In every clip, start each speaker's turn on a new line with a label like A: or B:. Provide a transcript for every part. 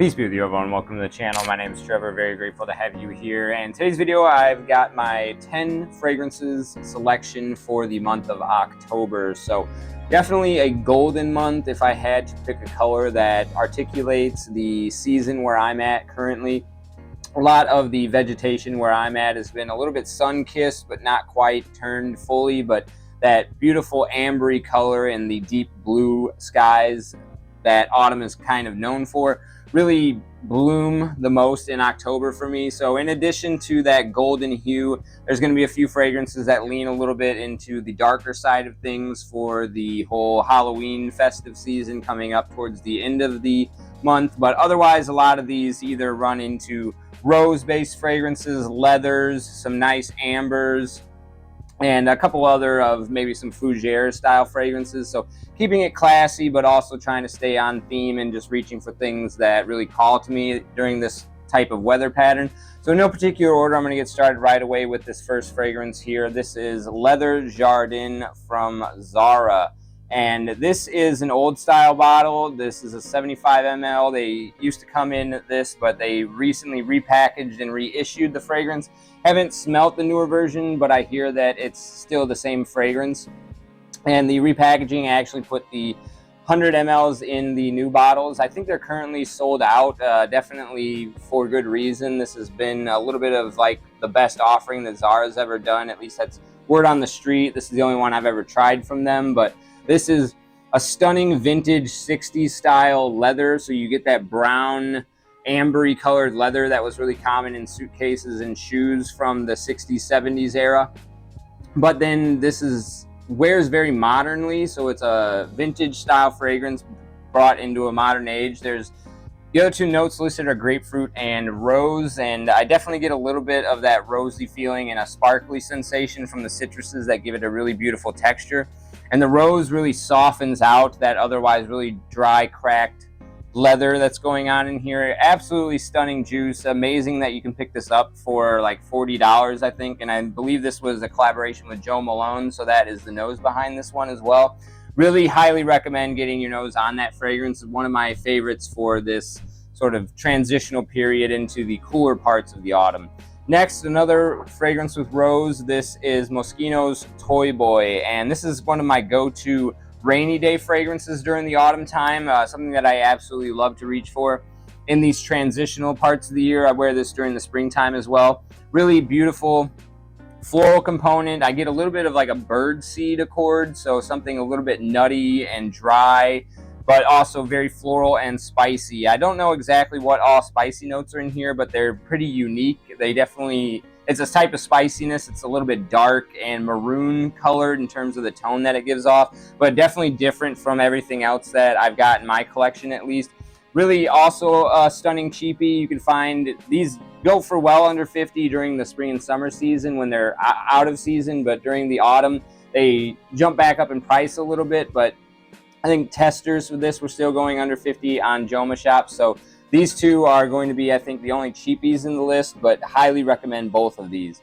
A: Peace be with you, everyone. Welcome to the channel. My name is Trevor. Very grateful to have you here. And today's video, I've got my 10 fragrances selection for the month of October. So definitely a golden month if I had to pick a color that articulates the season where I'm at currently. A lot of the vegetation where I'm at has been a little bit sun-kissed, but not quite turned fully. But that beautiful ambery color and the deep blue skies that autumn is kind of known for really bloom the most in October for me. So in addition to that golden hue, there's going to be a few fragrances that lean a little bit into the darker side of things for the whole Halloween festive season coming up towards the end of the month. But otherwise, a lot of these either run into rose-based fragrances, leathers, some nice ambers, and a couple other of maybe some fougere style fragrances. So keeping it classy, but also trying to stay on theme and just reaching for things that really call to me during this type of weather pattern. So in no particular order, I'm going to get started right away with this first fragrance here. This is Leather Jardin from Zara. And this is an old style bottle. This is a 75 ml. They used to come in this, but they recently repackaged and reissued the fragrance. Haven't smelt the newer version, but I hear that it's still the same fragrance. And the repackaging actually put the 100 mLs in the new bottles. I think they're currently sold out, definitely for good reason. This has been a little bit of like the best offering that Zara's ever done. At least that's word on the street. This is the only one I've ever tried from them, but this is a stunning vintage 60s style leather. So you get that brown, ambery colored leather that was really common in suitcases and shoes from the 60s, 70s era. But then this wears very modernly. So it's a vintage style fragrance brought into a modern age. There's the other two notes listed are grapefruit and rose, and I definitely get a little bit of that rosy feeling and a sparkly sensation from the citruses that give it a really beautiful texture. And the rose really softens out that otherwise really dry, cracked leather that's going on in here. Absolutely stunning juice. Amazing that you can pick this up for like $40, I think. And I believe this was a collaboration with Joe Malone, so that is the nose behind this one as well. Really highly recommend getting your nose on that fragrance. It's one of my favorites for this sort of transitional period into the cooler parts of the autumn. Next, another fragrance with rose. This is Moschino's Toy Boy, and this is one of my go-to rainy day fragrances during the autumn time, something that I absolutely love to reach for in these transitional parts of the year. I wear this during the springtime as well. Really beautiful floral component. I get a little bit of like a bird seed accord, so something a little bit nutty and dry, but also very floral and spicy. I don't know exactly what all spicy notes are in here, but they're pretty unique. They definitely, it's a type of spiciness. It's a little bit dark and maroon colored in terms of the tone that it gives off, but definitely different from everything else that I've got in my collection at least. Really also a stunning cheapie. You can find these go for well under $50 during the spring and summer season when they're out of season, but during the autumn, they jump back up in price a little bit, but I think testers for this were still going under $50 on Joma Shop. So these two are going to be, I think, the only cheapies in the list, but highly recommend both of these.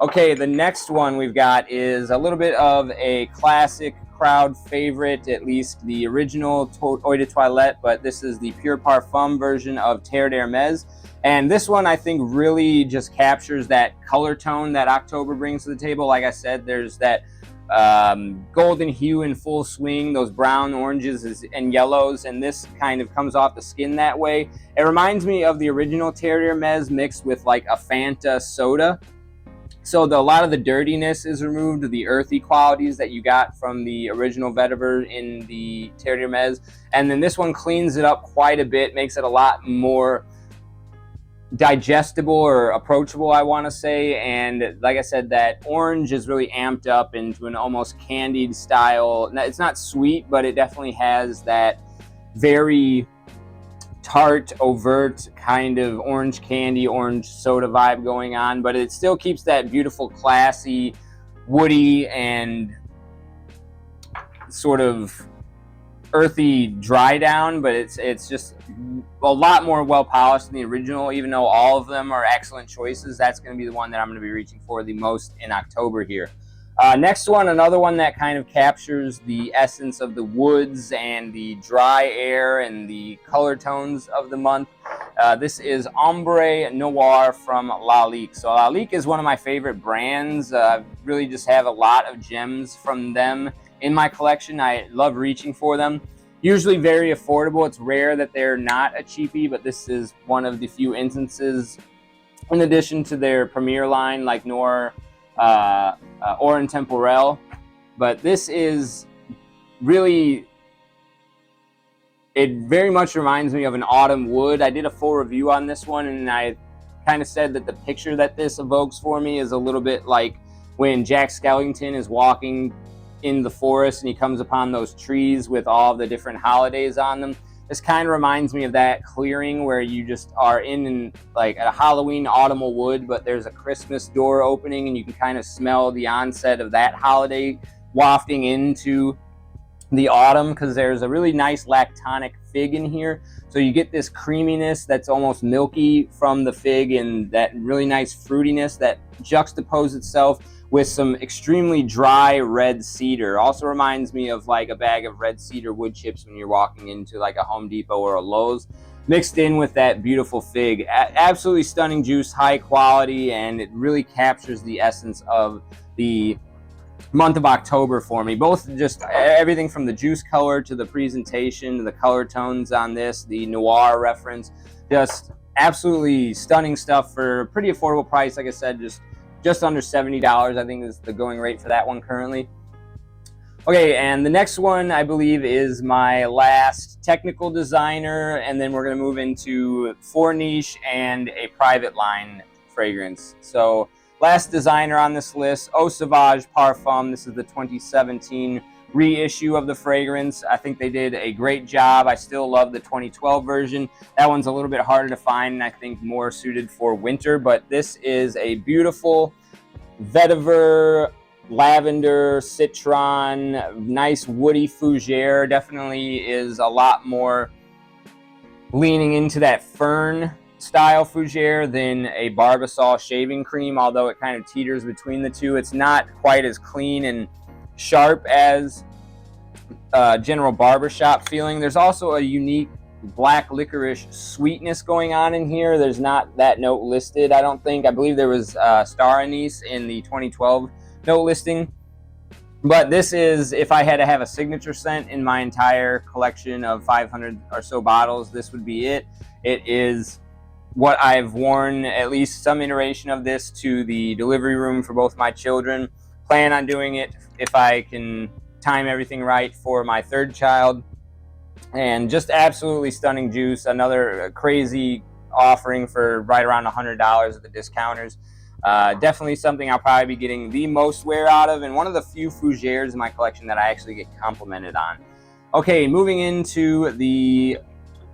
A: Okay, the next one we've got is a little bit of a classic crowd favorite, at least the original Eau de Toilette, but this is the Pure Parfum version of Terre d'Hermès. And this one, I think, really just captures that color tone that October brings to the table. Like I said, there's that golden hue in full swing, those brown, oranges, and yellows, and this kind of comes off the skin that way. It reminds me of the original Terre d'Hermès mixed with like a Fanta soda. So a lot of the dirtiness is removed, the earthy qualities that you got from the original vetiver in the Terre d'Hermès, and then this one cleans it up quite a bit, makes it a lot more digestible or approachable, I want to say. And like I said, that orange is really amped up into an almost candied style. It's not sweet, but it definitely has that very tart, overt kind of orange candy, orange soda vibe going on, but it still keeps that beautiful, classy, woody, and sort of earthy dry down, but it's just a lot more well polished than the original. Even though all of them are excellent choices, that's going to be the one that I'm going to be reaching for the most in October here. Next one, another one that kind of captures the essence of the woods and the dry air and the color tones of the month. This is Ombre Noire from Lalique. So Lalique is one of my favorite brands. I really just have a lot of gems from them in my collection. I love reaching for them. Usually very affordable. It's rare that they're not a cheapie, but this is one of the few instances. In addition to their premier line like Noire or Intemporel, but this is really, it very much reminds me of an autumn wood. I did a full review on this one, and I kind of said that the picture that this evokes for me is a little bit like when Jack Skellington is walking in the forest and he comes upon those trees with all the different holidays on them. This kind of reminds me of that clearing where you just are in like a Halloween autumnal wood, but there's a Christmas door opening and you can kind of smell the onset of that holiday wafting into the autumn, because there's a really nice lactonic fig in here. So you get this creaminess that's almost milky from the fig and that really nice fruitiness that juxtaposes itself with some extremely dry red cedar. Also reminds me of like a bag of red cedar wood chips when you're walking into like a Home Depot or a Lowe's, mixed in with that beautiful fig. Absolutely stunning juice, high quality, and it really captures the essence of the month of October for me. Both just everything from the juice color to the presentation to the color tones on this, the noir reference, just absolutely stunning stuff for a pretty affordable price. Like I said, just under $70, I think is the going rate for that one currently. Okay, and the next one I believe is my last technical designer, and then we're going to move into 4 niche and a private line fragrance. So last designer on this list, Sauvage Parfum. This is the 2017 reissue of the fragrance. I think they did a great job. I still love the 2012 version. That one's a little bit harder to find and I think more suited for winter, but this is a beautiful vetiver, lavender, citron, nice woody fougere. Definitely is a lot more leaning into that fern style fougere than a Barbasol shaving cream, although it kind of teeters between the two. It's not quite as clean and sharp as general barbershop feeling. There's also a unique black licorice sweetness going on in here. There's not that note listed, I don't think. I believe there was star anise in the 2012 note listing. But this is, if I had to have a signature scent in my entire collection of 500 or so bottles, this would be it. It is what I've worn at least some iteration of this to the delivery room for both my children. Plan on doing it if I can time everything right for my 3rd child. And just absolutely stunning juice. Another crazy offering for right around $100 at the discounters. Definitely something I'll probably be getting the most wear out of, and one of the few fougeres in my collection that I actually get complimented on. Okay, moving into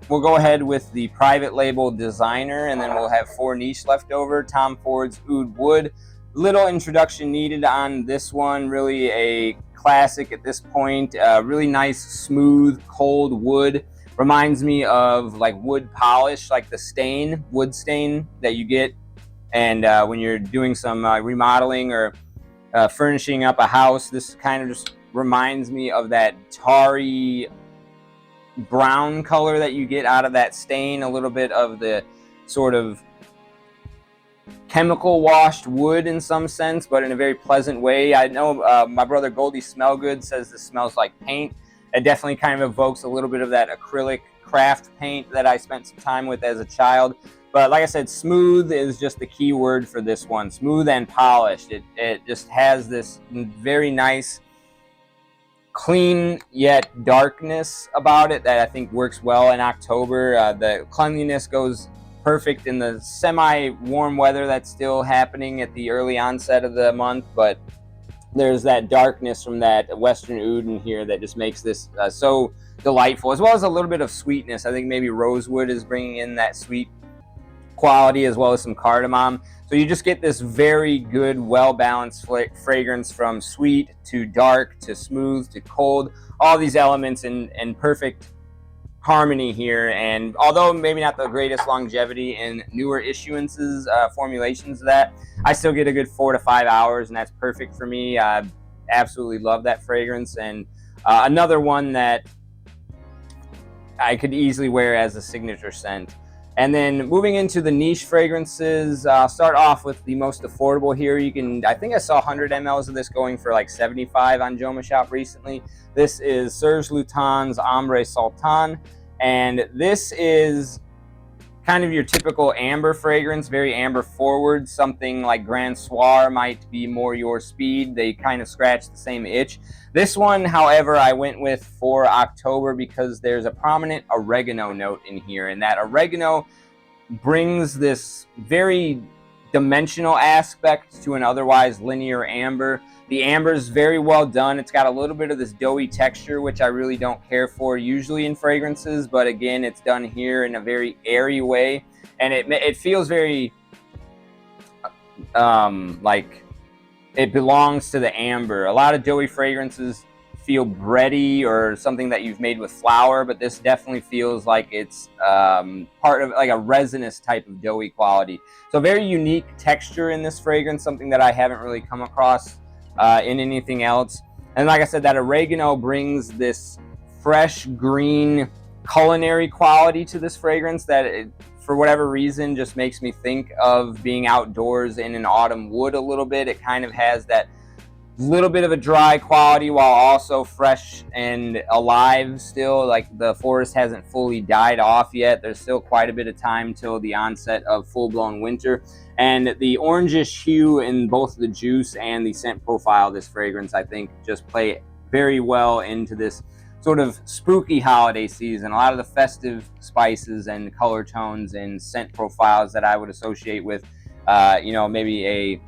A: we'll go ahead with the private label designer, and then we'll have 4 niche left over. Tom Ford's Oud Wood. Little introduction needed on this one. Really a classic at this point. Really nice, smooth, cold wood. Reminds me of like wood polish, like the wood stain that you get and when you're doing some remodeling or furnishing up a house. This kind of just reminds me of that tarry brown color that you get out of that stain. A little bit of the sort of chemical washed wood in some sense, but in a very pleasant way. I know my brother Goldie Smellgood says this smells like paint. It definitely kind of evokes a little bit of that acrylic craft paint that I spent some time with as a child. But like I said, smooth is just the key word for this one. Smooth and polished. It just has this very nice, clean yet darkness about it that I think works well in October. The cleanliness goes perfect in the semi-warm weather that's still happening at the early onset of the month, but there's that darkness from that Western Oud in here that just makes this so delightful, as well as a little bit of sweetness. I think maybe rosewood is bringing in that sweet quality, as well as some cardamom. So you just get this very good, well-balanced fragrance from sweet to dark to smooth to cold. All these elements in perfect harmony here. And although maybe not the greatest longevity in newer issuances, formulations of that, I still get a good 4 to 5 hours, and that's perfect for me. I absolutely love that fragrance. And another one that I could easily wear as a signature scent. And then moving into the niche fragrances, I'll start off with the most affordable here. I think I saw 100 mLs of this going for like 75 on Joma Shop recently. This is Serge Lutan's Ombre Sultan, and this is kind of your typical amber fragrance, very amber forward. Something like Grand Soir might be more your speed. They kind of scratch the same itch. This one, however, I went with for October because there's a prominent oregano note in here, and that oregano brings this very dimensional aspect to an otherwise linear amber. The amber is very well done. It's got a little bit of this doughy texture, which I really don't care for usually in fragrances, but again, it's done here in a very airy way, and it feels very like it belongs to the amber. A lot of doughy fragrances feel bready or something that you've made with flour, but this definitely feels like it's part of like a resinous type of doughy quality. So very unique texture in this fragrance, something that I haven't really come across in anything else. And like I said, that oregano brings this fresh green culinary quality to this fragrance that for whatever reason just makes me think of being outdoors in an autumn wood a little bit. It kind of has that little bit of a dry quality while also fresh and alive still. Like the forest hasn't fully died off yet. There's still quite a bit of time till the onset of full-blown winter. And the orangish hue in both the juice and the scent profile of this fragrance, I think, just play very well into this sort of spooky holiday season. A lot of the festive spices and color tones and scent profiles that I would associate with, you know, maybe a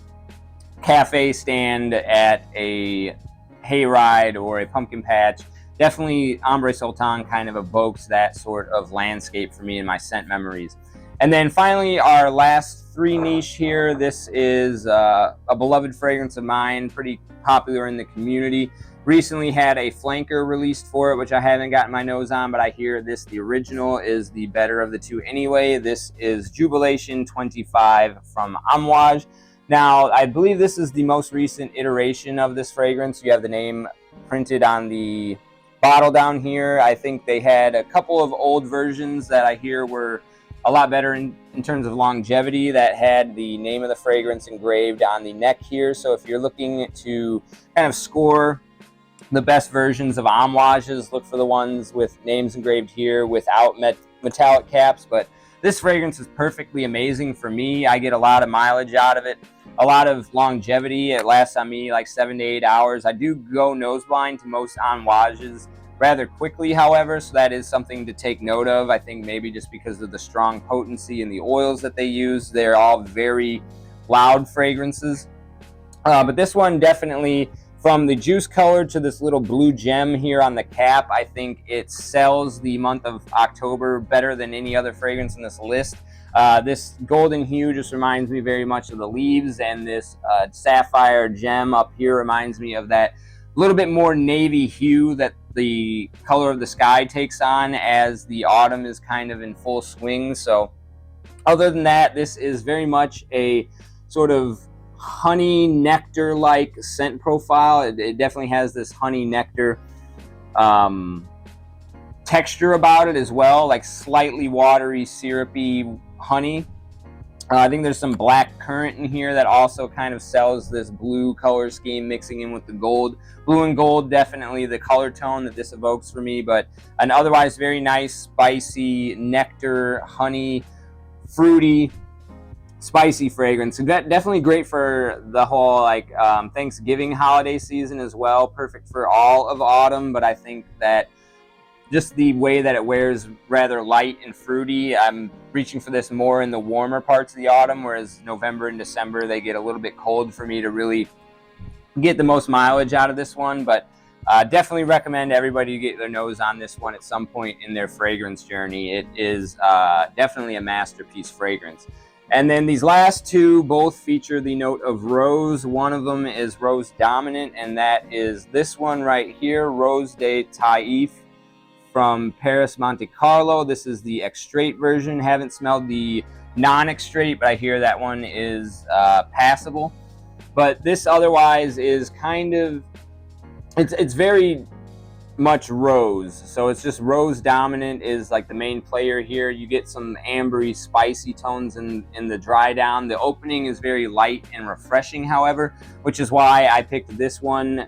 A: cafe stand at a hayride or a pumpkin patch. Definitely Ombre Sultan kind of evokes that sort of landscape for me in my scent memories. And then finally, our last three niche here. This is a beloved fragrance of mine, pretty popular in the community. Recently had a flanker released for it, which I haven't gotten my nose on, but I hear this, the original, is the better of the two anyway. This is Jubilation 25 from Amouage. Now, I believe this is the most recent iteration of this fragrance. You have the name printed on the bottle down here. I think they had a couple of old versions that I hear were a lot better in terms of longevity, that had the name of the fragrance engraved on the neck here. So if you're looking to kind of score the best versions of Amouages, look for the ones with names engraved here without metallic caps. But this fragrance is perfectly amazing for me. I get a lot of mileage out of it, a lot of longevity. It lasts on me like 7 to 8 hours. I do go nose blind to most Amouages rather quickly, however, so that is something to take note of. I think maybe just because of the strong potency and the oils that they use, they're all very loud fragrances. But this one definitely, from the juice color to this little blue gem here on the cap, I think it sells the month of October better than any other fragrance in this list. This golden hue just reminds me very much of the leaves, and this sapphire gem up here reminds me of that little bit more navy hue that the color of the sky takes on as the autumn is kind of in full swing. So other than that, this is very much a sort of honey nectar-like scent profile. It definitely has this honey nectar texture about it as well, like slightly watery, syrupy honey. I think there's some black currant in here that also kind of sells this blue color scheme mixing in with the gold. Blue and gold, definitely the color tone that this evokes for me, but an otherwise very nice, spicy, nectar, honey, fruity, spicy fragrance. So that definitely great for the whole like Thanksgiving holiday season as well. Perfect for all of autumn, but I think that just the way that it wears rather light and fruity. I'm reaching for this more in the warmer parts of the autumn, whereas November and December, they get a little bit cold for me to really get the most mileage out of this one. But definitely recommend everybody get their nose on this one at some point in their fragrance journey. It is definitely a masterpiece fragrance. And then these last two both feature the note of rose. One of them is rose dominant, and that is this one right here, Rose de Taif from Perris, Monte Carlo. This is the extrait version. Haven't smelled the non-extrait, but I hear that one is passable. But this otherwise is kind of, it's very much rose, so it's just rose dominant is like the main player here. You get some ambery spicy tones in the dry down. The opening is very light and refreshing, however, which is why I picked this one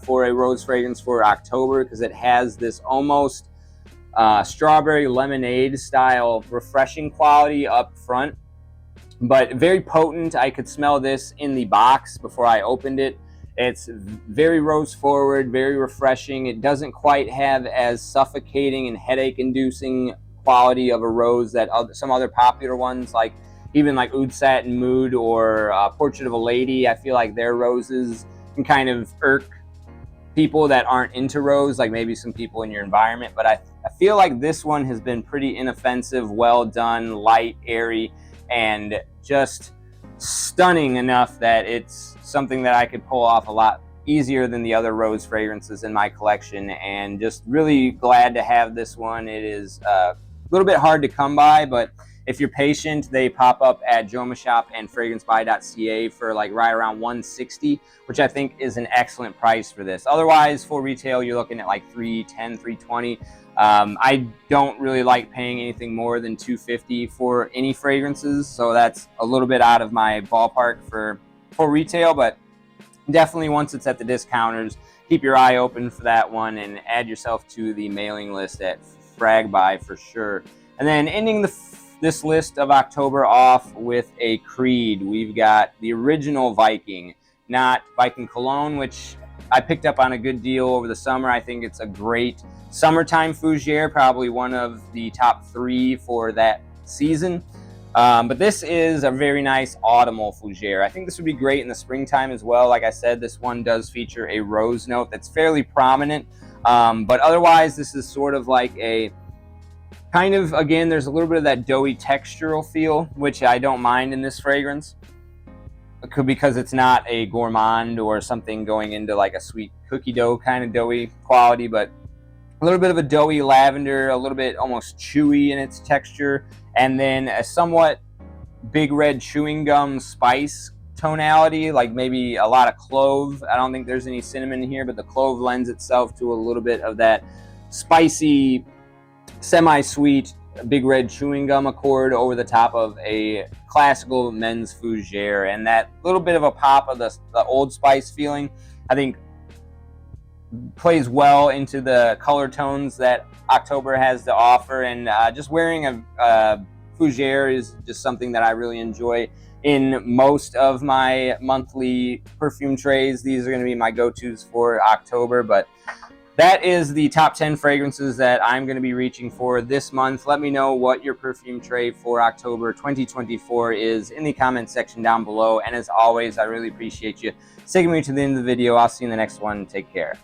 A: for a rose fragrance for October, because it has this almost strawberry lemonade style refreshing quality up front, but very potent. I could smell this in the box before I opened it. It's very rose forward, very refreshing. It doesn't quite have as suffocating and headache inducing quality of a rose that some other popular ones, like even like Oud Satin Mood or Portrait of a Lady, I feel like their roses can kind of irk people that aren't into rose, like maybe some people in your environment. But I feel like this one has been pretty inoffensive, well done, light, airy, and just stunning enough that it's something that I could pull off a lot easier than the other rose fragrances in my collection, and just really glad to have this one. It is a little bit hard to come by, but if you're patient, they pop up at JomaShop and FragranceBuy.ca for like right around $160, which I think is an excellent price for this. Otherwise, for retail, you're looking at like $310, $320. I don't really like paying anything more than $250 for any fragrances, so that's a little bit out of my ballpark for retail, but definitely once it's at the discounters, keep your eye open for that one and add yourself to the mailing list at FragBuy for sure. And then ending this list of October off with a Creed. We've got the original Viking, not Viking Cologne, which I picked up on a good deal over the summer. I think it's a great summertime fougere, probably one of the top 3 for that season. But this is a very nice autumnal fougere. I think this would be great in the springtime as well. Like I said, this one does feature a rose note that's fairly prominent. But otherwise, this is sort of like a kind of, again, there's a little bit of that doughy textural feel, which I don't mind in this fragrance. It could, because it's not a gourmand or something going into like a sweet cookie dough kind of doughy quality, but a little bit of a doughy lavender, a little bit almost chewy in its texture, and then a somewhat big red chewing gum spice tonality, like maybe a lot of clove. I don't think there's any cinnamon here, but the clove lends itself to a little bit of that spicy, semi-sweet, big red chewing gum accord over the top of a classical men's fougere. And that little bit of a pop of the Old Spice feeling, I think, plays well into the color tones that October has to offer. And just wearing a fougere is just something that I really enjoy in most of my monthly perfume trays. These are going to be my go-tos for October, but that is the top 10 fragrances that I'm going to be reaching for this month. Let me know what your perfume tray for October 2024 is in the comment section down below. And as always, I really appreciate you sticking with me to the end of the video. I'll see you in the next one. Take care.